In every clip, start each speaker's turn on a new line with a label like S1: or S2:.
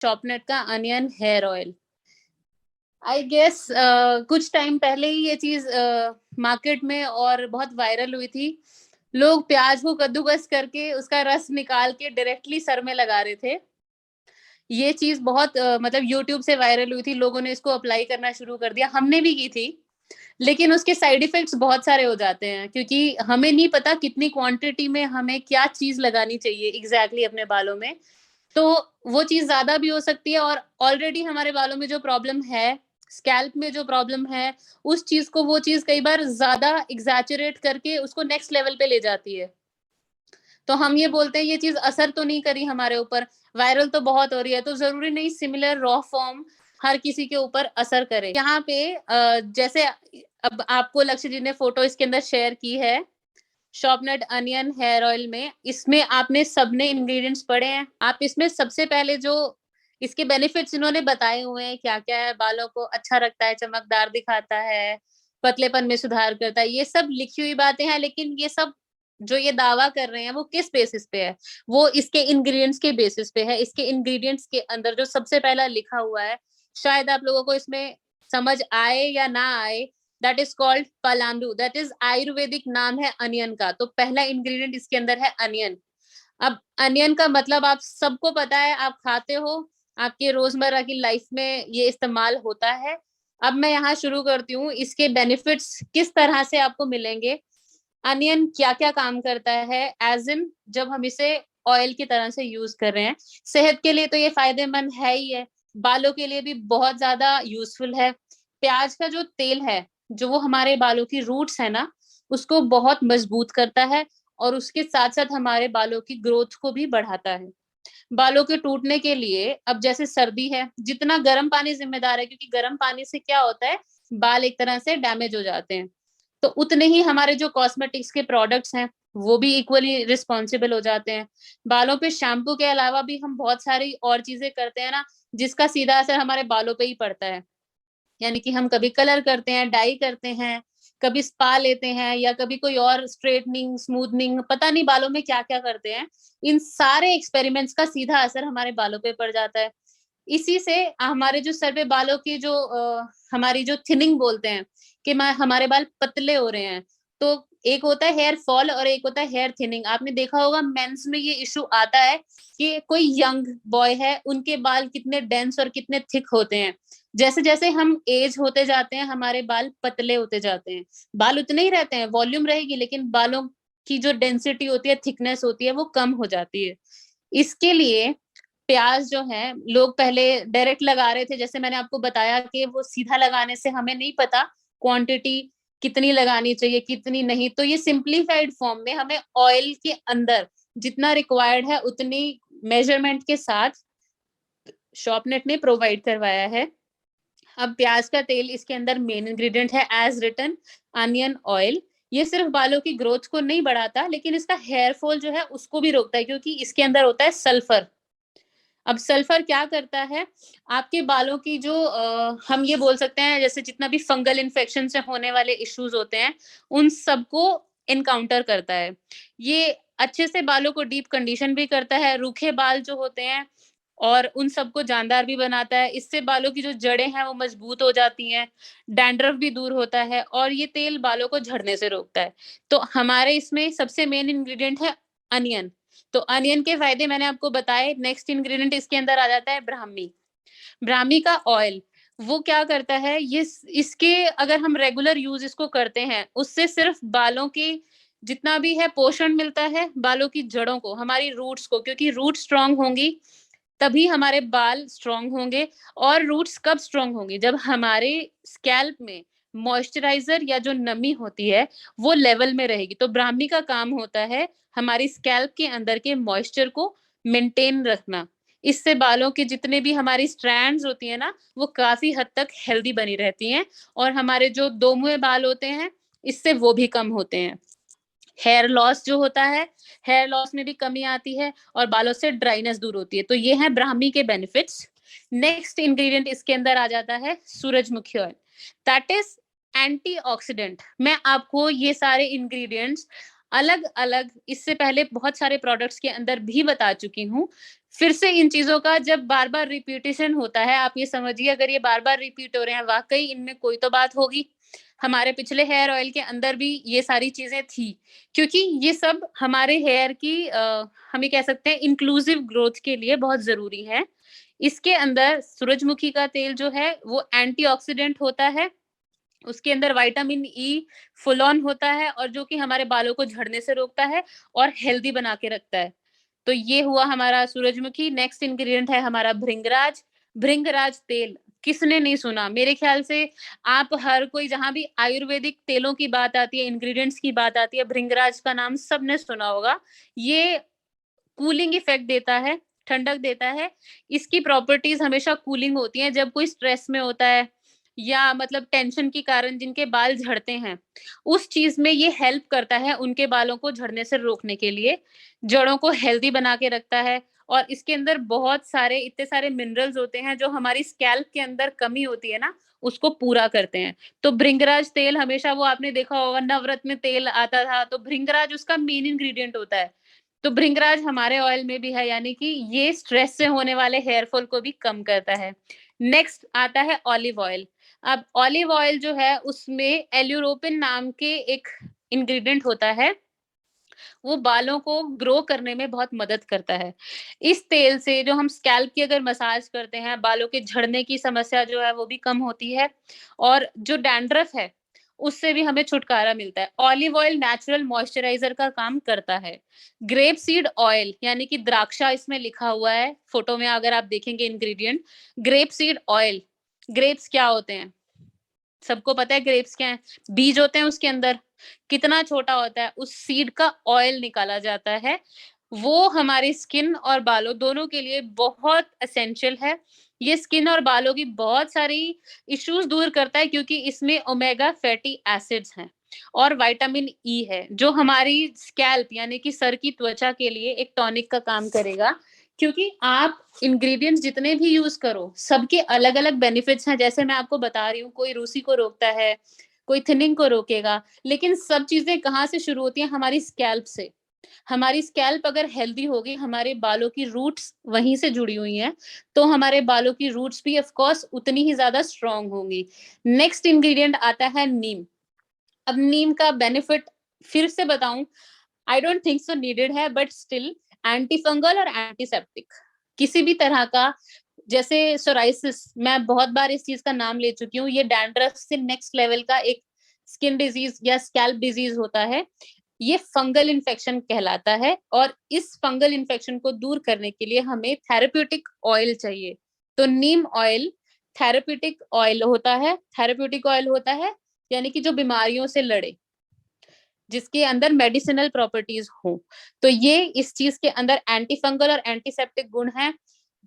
S1: शॉपनेट का onion hair oil. I guess कुछ time पहले ही ये चीज मार्केट में और बहुत वायरल हुई थी। लोग प्याज को कद्दूकस करके उसका रस निकाल के डायरेक्टली सर में लगा रहे थे। ये चीज बहुत मतलब यूट्यूब से वायरल हुई थी, लोगों ने इसको अप्लाई करना शुरू कर दिया, हमने भी की थी। लेकिन उसके साइड इफेक्ट्स बहुत सारे हो जाते हैं, क्योंकि हमें नहीं पता कितनी क्वांटिटी में हमें क्या चीज लगानी चाहिए एग्जैक्टली अपने बालों में। तो वो चीज ज्यादा भी हो सकती है, और ऑलरेडी हमारे बालों में जो प्रॉब्लम है, स्कैल्प में जो प्रॉब्लम है, उस चीज को वो चीज कई बार ज्यादा एग्जैचुरेट करके उसको नेक्स्ट लेवल पे ले जाती है। तो हम ये बोलते हैं ये चीज असर तो नहीं करी हमारे ऊपर, वायरल तो बहुत हो रही है, तो जरूरी नहीं सिमिलर रॉ फॉर्म हर किसी के ऊपर असर करे। यहाँ पे जैसे अब आपको लक्ष्य जी ने फोटो इसके अंदर शेयर की है शॉपनट अनियन हेयर ऑयल में, इसमें आपने सबने इंग्रेडिएंट्स पढ़े हैं। आप इसमें सबसे पहले जो इसके बेनिफिट्स इन्होंने बताए हुए हैं क्या क्या है, बालों को अच्छा रखता है, चमकदार दिखाता है, पतलेपन में सुधार करता है, ये सब लिखी हुई बातें हैं। लेकिन ये सब जो ये दावा कर रहे हैं वो किस बेसिस पे है? वो इसके इंग्रेडिएंट्स के बेसिस पे है। इसके इंग्रेडिएंट्स के अंदर जो सबसे पहला लिखा हुआ है, शायद आप लोगों को इसमें समझ आए या ना आए, दैट इज कॉल्ड पलांडू। दैट इज आयुर्वेदिक नाम है अनियन का। तो पहला इंग्रेडिएंट इसके अंदर है अनियन। अब अनियन का मतलब आप सबको पता है, आप खाते हो, आपके रोजमर्रा की लाइफ में ये इस्तेमाल होता है। अब मैं यहाँ शुरू करती हूँ, इसके बेनिफिट्स किस तरह से आपको मिलेंगे, अनियन क्या क्या काम करता है, एज इन जब हम इसे ऑयल की तरह से यूज कर रहे हैं। सेहत के लिए तो ये फायदेमंद है ही है, बालों के लिए भी बहुत ज्यादा यूजफुल है। प्याज का जो तेल है, जो वो हमारे बालों की रूट्स है ना, उसको बहुत मजबूत करता है, और उसके साथ साथ हमारे बालों की ग्रोथ को भी बढ़ाता है। बालों के टूटने के लिए, अब जैसे सर्दी है, जितना गर्म पानी जिम्मेदार है, क्योंकि गर्म पानी से क्या होता है, बाल एक तरह से डैमेज हो जाते हैं। तो उतने ही हमारे जो कॉस्मेटिक्स के प्रोडक्ट्स हैं वो भी इक्वली रिस्पॉन्सिबल हो जाते हैं। बालों पे शैम्पू के अलावा भी हम बहुत सारी और चीजें करते हैं ना, जिसका सीधा असर हमारे बालों पे ही पड़ता है। यानी कि हम कभी कलर करते हैं, डाई करते हैं, कभी स्पा लेते हैं, या कभी कोई और स्ट्रेटनिंग, स्मूथनिंग, पता नहीं बालों में क्या क्या करते हैं। इन सारे एक्सपेरिमेंट्स का सीधा असर हमारे बालों पे पड़ जाता है। इसी से हमारे जो सर पे बालों की जो हमारी जो थिनिंग बोलते हैं कि हमारे बाल पतले हो रहे हैं। तो एक होता है हेयर फॉल और एक होता है हेयर थिनिंग। आपने देखा होगा मेंस में ये इशू आता है कि कोई यंग बॉय है, उनके बाल कितने डेंस और कितने थिक होते हैं। जैसे जैसे हम एज होते जाते हैं, हमारे बाल पतले होते जाते हैं। बाल उतने ही रहते हैं, वॉल्यूम रहेगी, लेकिन बालों की जो डेंसिटी होती है, थिकनेस होती है, वो कम हो जाती है। इसके लिए प्याज जो है, लोग पहले डायरेक्ट लगा रहे थे, जैसे मैंने आपको बताया कि वो सीधा लगाने से हमें नहीं पता क्वांटिटी कितनी लगानी चाहिए कितनी नहीं। तो ये सिंप्लीफाइड फॉर्म में हमें ऑयल के अंदर जितना रिक्वायर्ड है उतनी मेजरमेंट के साथ शॉपनेट ने प्रोवाइड करवाया है। अब प्याज का तेल इसके अंदर मेन इंग्रेडिएंट है, एज रिटन अनियन ऑयल। ये सिर्फ बालों की ग्रोथ को नहीं बढ़ाता, लेकिन इसका हेयर फॉल जो है उसको भी रोकता है, क्योंकि इसके अंदर होता है सल्फर। अब सल्फर क्या करता है, आपके बालों की जो हम ये बोल सकते हैं, जैसे जितना भी फंगल इन्फेक्शन से होने वाले इश्यूज होते हैं, उन सबको इनकाउंटर करता है। ये अच्छे से बालों को डीप कंडीशन भी करता है, रूखे बाल जो होते हैं और उन सबको जानदार भी बनाता है। इससे बालों की जो जड़ें हैं वो मजबूत हो जाती हैं, डैंड्रफ भी दूर होता है, और ये तेल बालों को झड़ने से रोकता है। तो हमारे इसमें सबसे मेन इंग्रेडिएंट है अनियन। तो अनियन के फायदे मैंने आपको बताए। नेक्स्ट इंग्रेडिएंट इसके अंदर आ जाता है ब्राह्मी। ब्राह्मी का ऑयल, वो क्या करता है, ये इसके अगर हम रेगुलर यूज इसको करते हैं, उससे सिर्फ बालों की जितना भी है पोषण मिलता है, बालों की जड़ों को, हमारी रूट्स को, क्योंकि रूट स्ट्रांग होंगी तभी हमारे बाल स्ट्रांग होंगे। और रूट्स कब स्ट्रांग होंगी, जब हमारे स्कैल्प में मॉइस्चराइजर या जो नमी होती है वो लेवल में रहेगी। तो ब्राह्मी का काम होता है हमारी स्कैल्प के अंदर के मॉइस्चर को मेंटेन रखना। इससे बालों के जितने भी हमारी स्ट्रैंड्स होती है ना, वो काफी हद तक हेल्दी बनी रहती हैं, और हमारे जो दो मुंहे बाल होते हैं इससे वो भी कम होते हैं। हेयर लॉस जो होता है, हेयर लॉस में भी कमी आती है, और बालों से ड्राइनेस दूर होती है। तो ये है ब्राह्मी के बेनिफिट्स। नेक्स्ट इंग्रेडिएंट इसके अंदर आ जाता है सूरजमुखी ऑयल, दैट इज एंटीऑक्सीडेंट। मैं आपको ये सारे इंग्रेडिएंट्स अलग अलग इससे पहले बहुत सारे प्रोडक्ट्स के अंदर भी बता चुकी हूँ। फिर से इन चीजों का जब बार बार रिपीटेशन होता है, आप ये समझिए अगर ये बार बार रिपीट हो रहे हैं, वाकई इनमें कोई तो बात होगी। हमारे पिछले हेयर ऑयल के अंदर भी ये सारी चीजें थी, क्योंकि ये सब हमारे हेयर की हम ये कह सकते हैं इंक्लूसिव ग्रोथ के लिए बहुत जरूरी है। इसके अंदर सूरजमुखी का तेल जो है वो एंटीऑक्सीडेंट होता है, उसके अंदर विटामिन ई फुल ऑन होता है, और जो कि हमारे बालों को झड़ने से रोकता है और हेल्दी बना के रखता है। तो ये हुआ हमारा सूरजमुखी। नेक्स्ट इंग्रेडिएंट है हमारा भृंगराज। भृंगराज तेल किसने नहीं सुना? मेरे ख्याल से आप हर कोई, जहां भी आयुर्वेदिक तेलों की बात आती है, इंग्रेडिएंट्स की बात आती है, भृंगराज का नाम सबने सुना होगा। ये कूलिंग इफेक्ट देता है, ठंडक देता है। इसकी प्रॉपर्टीज हमेशा कूलिंग होती हैं। जब कोई स्ट्रेस में होता है या मतलब टेंशन के कारण जिनके बाल झड़ते हैं, उस चीज में ये हेल्प करता है उनके बालों को झड़ने से रोकने के लिए, जड़ों को हेल्दी बना के रखता है। और इसके अंदर बहुत सारे इतने सारे मिनरल्स होते हैं जो हमारी स्कैल्प के अंदर कमी होती है ना, उसको पूरा करते हैं। तो भृंगराज तेल हमेशा, वो आपने देखा होगा नवरत्न तेल आता था, तो भृंगराज उसका मेन इंग्रेडिएंट होता है। तो भृंगराज हमारे ऑयल में भी है, यानी कि ये स्ट्रेस से होने वाले हेयर फॉल को भी कम करता है। नेक्स्ट आता है ऑलिव ऑयल। अब ऑलिव ऑयल जो है उसमें एल्यूरोपिन नाम के एक इंग्रेडिएंट होता है, वो बालों को ग्रो करने में बहुत मदद करता है। इस तेल से जो हम स्कैल्प की अगर मसाज करते हैं, बालों के झड़ने की समस्या जो है वो भी कम होती है, और जो डैंड्रफ है उससे भी हमें छुटकारा मिलता है। ऑलिव ऑयल नेचुरल मॉइस्चराइजर का काम करता है। ग्रेप सीड ऑयल यानी कि द्राक्षा इसमें लिखा हुआ है, फोटो में अगर आप देखेंगे ingredient, grape seed oil. Grapes क्या होते हैं? सबको पता है ग्रेप्स क्या है। बीज होते हैं उसके अंदर, कितना छोटा होता है, उस सीड का ऑयल निकाला जाता है। वो हमारी स्किन और बालों दोनों के लिए बहुत एसेंशियल है। ये स्किन और बालों की बहुत सारी इश्यूज दूर करता है, क्योंकि इसमें ओमेगा फैटी एसिड्स हैं और विटामिन ई है, जो हमारी स्कैल्प यानी कि सर की त्वचा के लिए एक टॉनिक का काम करेगा। क्योंकि आप इंग्रेडिएंट्स जितने भी यूज करो, सबके अलग अलग बेनिफिट्स हैं। जैसे मैं आपको बता रही हूँ, कोई रूसी को रोकता है, कोई थिनिंग को रोकेगा, लेकिन सब चीजें कहाँ से शुरू होती हैं? हमारी स्कैल्प से। हमारी स्कैल्प अगर हेल्दी होगी, हमारे बालों की रूट्स वहीं से जुड़ी हुई हैं, तो हमारे बालों की रूट्स भी ऑफ कोर्स उतनी ही ज्यादा स्ट्रांग होंगी। नेक्स्ट इंग्रेडिएंट आता है नीम। अब नीम का बेनिफिट फिर से बताऊं, I don't think so needed है, बट स्टिल एंटी फंगल और एंटीसेप्टिक किसी भी तरह का, जैसे सोराइसिस, मैं बहुत बार इस चीज का नाम ले चुकी हूँ, ये डैंड्रफ से नेक्स्ट लेवल का एक स्किन डिजीज या स्कैल्प डिजीज होता है। ये फंगल इन्फेक्शन कहलाता है, और इस फंगल इन्फेक्शन को दूर करने के लिए हमें थेरेप्यूटिक ऑयल चाहिए। तो नीम ऑयल थेरेप्यूटिक ऑयल होता है। थेरेप्यूटिक ऑयल होता है यानी कि जो बीमारियों से लड़े, जिसके अंदर मेडिसिनल प्रॉपर्टीज हो। तो ये इस चीज के अंदर एंटी फंगल और एंटीसेप्टिक गुण है,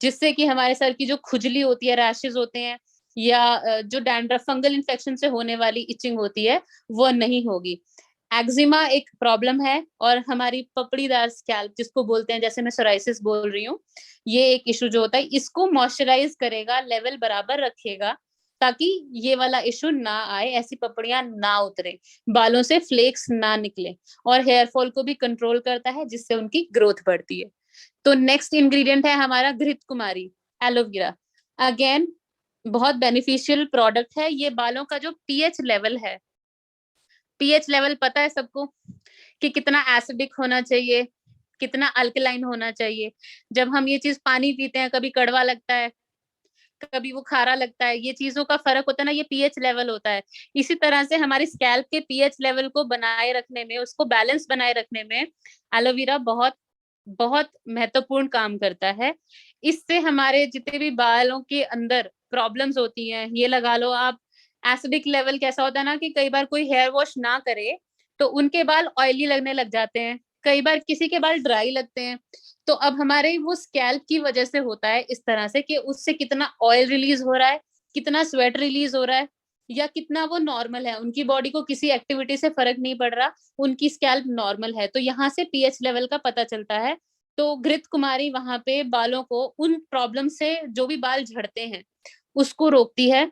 S1: जिससे कि हमारे सर की जो खुजली होती है, रैशेज होते हैं, या जो डैंड्रफ फंगल इन्फेक्शन से होने वाली इचिंग होती है, वो नहीं होगी। एक्जिमा एक प्रॉब्लम है, और हमारी पपड़ीदार स्कैल्प जिसको बोलते हैं, जैसे मैं सोराइसिस बोल रही हूँ, ये एक इशू जो होता है, इसको मॉइस्चराइज करेगा, लेवल बराबर रखेगा, ताकि ये वाला इशू ना आए, ऐसी पपड़ियां ना उतरे, बालों से फ्लेक्स ना निकले, और हेयर फॉल को भी कंट्रोल करता है, जिससे उनकी ग्रोथ बढ़ती है। तो नेक्स्ट इंग्रेडिएंट है हमारा घृत कुमारी, एलोवेरा। अगेन बहुत बेनिफिशियल प्रोडक्ट है। ये बालों का जो पीएच लेवल है, पीएच लेवल पता है सबको कि कितना एसिडिक होना चाहिए, कितना अल्कलाइन होना चाहिए। जब हम ये चीज पानी पीते हैं, कभी कड़वा लगता है, कभी वो खारा लगता है, ये चीजों का फर्क होता है ना, ये पीएच लेवल होता है। इसी तरह से हमारी स्कैल्प के पीएच लेवल को बनाए रखने में, उसको बैलेंस बनाए रखने में एलोवेरा बहुत बहुत महत्वपूर्ण काम करता है। इससे हमारे जितने भी बालों के अंदर प्रॉब्लम्स होती हैं, ये लगा लो आप, एसिडिक लेवल कैसा होता है ना, कि कई बार कोई हेयर वॉश ना करे तो उनके बाल ऑयली लगने लग जाते हैं, कई बार किसी के बाल ड्राई लगते हैं। तो अब हमारे वो स्कैल्प की वजह से होता है इस तरह से, कि उससे कितना ऑयल रिलीज हो रहा है, कितना स्वेट रिलीज हो रहा है, या कितना वो नॉर्मल है, उनकी बॉडी को किसी एक्टिविटी से फर्क नहीं पड़ रहा, उनकी स्कैल्प नॉर्मल है। तो यहाँ से पीएच लेवल का पता चलता है। तो घृत कुमारी वहां पे बालों को, उन प्रॉब्लम से जो भी बाल झड़ते हैं उसको रोकती है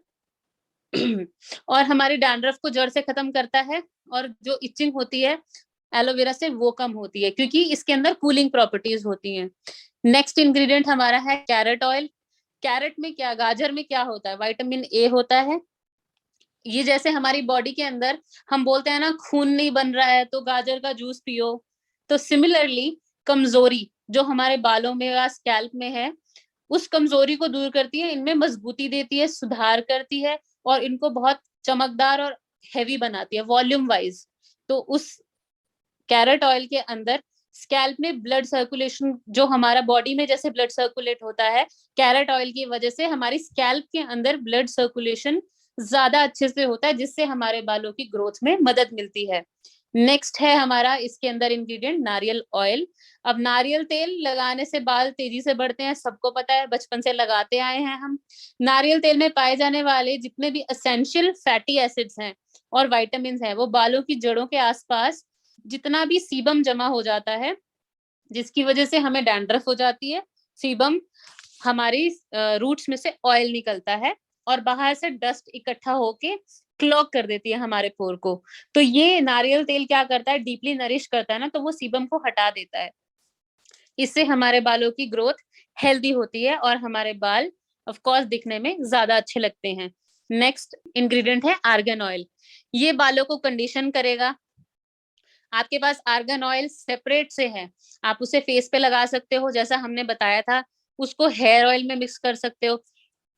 S1: और हमारे डैंड्रफ को जड़ से खत्म करता है, और जो इचिंग होती है एलोवेरा से वो कम होती है, क्योंकि इसके अंदर कूलिंग प्रॉपर्टीज होती हैं। नेक्स्ट इंग्रेडिएंट हमारा है कैरेट ऑयल। कैरेट में क्या, गाजर में क्या होता है, विटामिन ए होता है। ये जैसे हमारी बॉडी के अंदर हम बोलते हैं ना, खून नहीं बन रहा है तो गाजर का जूस पियो, तो सिमिलरली कमजोरी जो हमारे बालों में या स्कैल्प में है, उस कमजोरी को दूर करती है, इनमें मजबूती देती है, सुधार करती है, और इनको बहुत चमकदार और हैवी बनाती है वॉल्यूम वाइज। तो उस कैरेट ऑयल के अंदर स्कैल्प में ब्लड सर्कुलेशन, जो हमारा बॉडी में जैसे ब्लड सर्कुलेट होता है, कैरेट ऑयल की वजह से हमारी स्कैल्प के अंदर ब्लड सर्कुलेशन ज्यादा अच्छे से होता है, जिससे हमारे बालों की ग्रोथ में मदद मिलती है। नेक्स्ट है हमारा इसके अंदर इंग्रेडिएंट नारियल ऑयल। अब नारियल तेल लगाने से बाल तेजी से बढ़ते हैं, सबको पता है, बचपन से लगाते आए हैं हम। नारियल तेल में पाए जाने वाले जितने भी एसेंशियल फैटी एसिड्स हैं और विटामिन हैं, वो बालों की जड़ों के आसपास जितना भी सीबम जमा हो जाता है, जिसकी वजह से हमें डैंड्रफ हो जाती है, सीबम हमारी रूट्स में से ऑयल निकलता है और बाहर से डस्ट इकट्ठा होके क्लॉग कर देती है हमारे पोर को। तो ये नारियल तेल क्या करता है, डीपली नरिश करता है ना, तो वो सीबम को हटा देता है। इससे हमारे बालों की ग्रोथ हेल्दी होती है और हमारे बाल ऑफ कोर्स दिखने में ज्यादा अच्छे लगते हैं। नेक्स्ट इंग्रेडिएंट है आर्गन ऑयल। ये बालों को कंडीशन करेगा। आपके पास आर्गन ऑयल सेपरेट से है, आप उसे फेस पे लगा सकते हो जैसा हमने बताया था, उसको हेयर ऑयल में मिक्स कर सकते हो।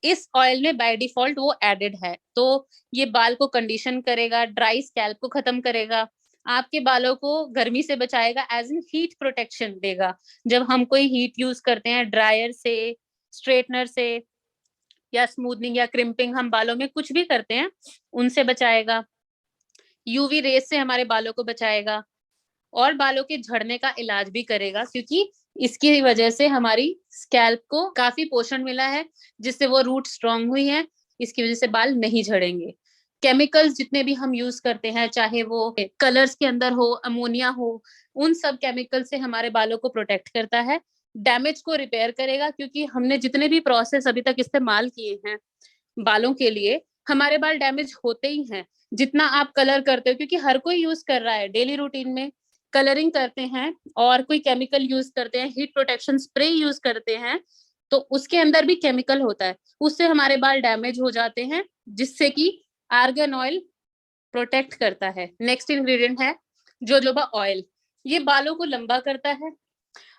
S1: इस ऑयल में बाय डिफॉल्ट वो एडेड है, तो ये बाल को कंडीशन करेगा, ड्राई स्कैल्प को खत्म करेगा, आपके बालों को गर्मी से बचाएगा, एज इन हीट प्रोटेक्शन देगा। जब हम कोई हीट यूज करते हैं ड्रायर से, स्ट्रेटनर से, या स्मूथनिंग या क्रिम्पिंग, हम बालों में कुछ भी करते हैं, उनसे बचाएगा। यूवी रेस से हमारे बालों को बचाएगा और बालों के झड़ने का इलाज भी करेगा, क्योंकि इसकी वजह से हमारी स्कैल्प को काफी पोषण मिला है, जिससे वो रूट स्ट्रांग हुई है, इसकी वजह से बाल नहीं झड़ेंगे। केमिकल्स जितने भी हम यूज करते हैं, चाहे वो कलर्स के अंदर हो, अमोनिया हो, उन सब केमिकल से हमारे बालों को प्रोटेक्ट करता है, डैमेज को रिपेयर करेगा, क्योंकि हमने जितने भी प्रोसेस अभी तक इस्तेमाल किए हैं बालों के लिए, हमारे बाल डैमेज होते ही हैं। जितना आप कलर करते हो, क्योंकि हर कोई यूज कर रहा है डेली रूटीन में, कलरिंग करते हैं और कोई केमिकल यूज करते हैं, हीट प्रोटेक्शन स्प्रे यूज करते हैं, तो उसके अंदर भी केमिकल होता है, उससे हमारे बाल डैमेज हो जाते हैं, जिससे कि आर्गन ऑयल प्रोटेक्ट करता है। नेक्स्ट इंग्रेडिएंट है जोजोबा ऑयल। ये बालों को लंबा करता है,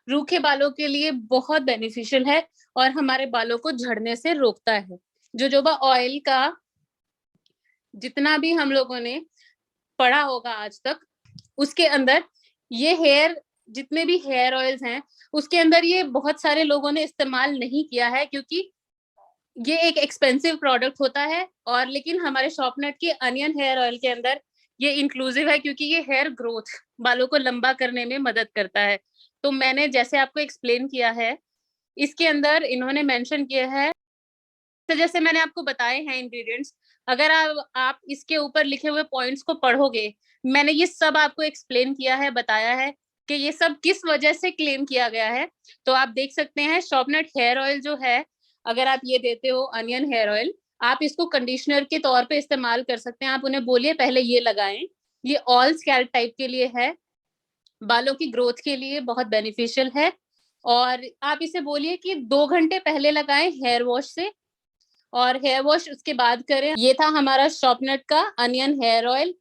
S1: रूखे बालों के लिए बहुत बेनिफिशियल है और हमारे बालों को झड़ने से रोकता है। जोजोबा ऑयल का जितना भी हम लोगों ने पढ़ा होगा आज तक, उसके अंदर ये हेयर, जितने भी हेयर ऑयल्स हैं, उसके अंदर ये बहुत सारे लोगों ने इस्तेमाल नहीं किया है, क्योंकि ये एक एक्सपेंसिव प्रोडक्ट होता है। और लेकिन हमारे शॉपनट के अनियन हेयर ऑयल के अंदर ये इंक्लूसिव है, क्योंकि ये हेयर ग्रोथ, बालों को लंबा करने में मदद करता है। तो मैंने जैसे आपको एक्सप्लेन किया है, इसके अंदर इन्होंने मेंशन किया है, तो जैसे मैंने आपको बताए हैं इंग्रेडिएंट्स, अगर आप इसके ऊपर लिखे हुए पॉइंट्स को पढ़ोगे, मैंने ये सब आपको एक्सप्लेन किया है, बताया है कि ये सब किस वजह से क्लेम किया गया है। तो आप देख सकते हैं शॉपनट हेयर ऑयल जो है, अगर आप ये देते हो अनियन हेयर ऑयल, आप इसको कंडीशनर के तौर पे इस्तेमाल कर सकते हैं। आप उन्हें बोलिए पहले ये लगाएं, ये ऑल स्कैल्प टाइप के लिए है, बालों की ग्रोथ के लिए बहुत बेनिफिशियल है। और आप इसे बोलिए कि 2 घंटे पहले लगाएं हेयर वॉश से, और हेयर वॉश उसके बाद करें। ये था हमारा शॉपनट का अनियन हेयर ऑयल।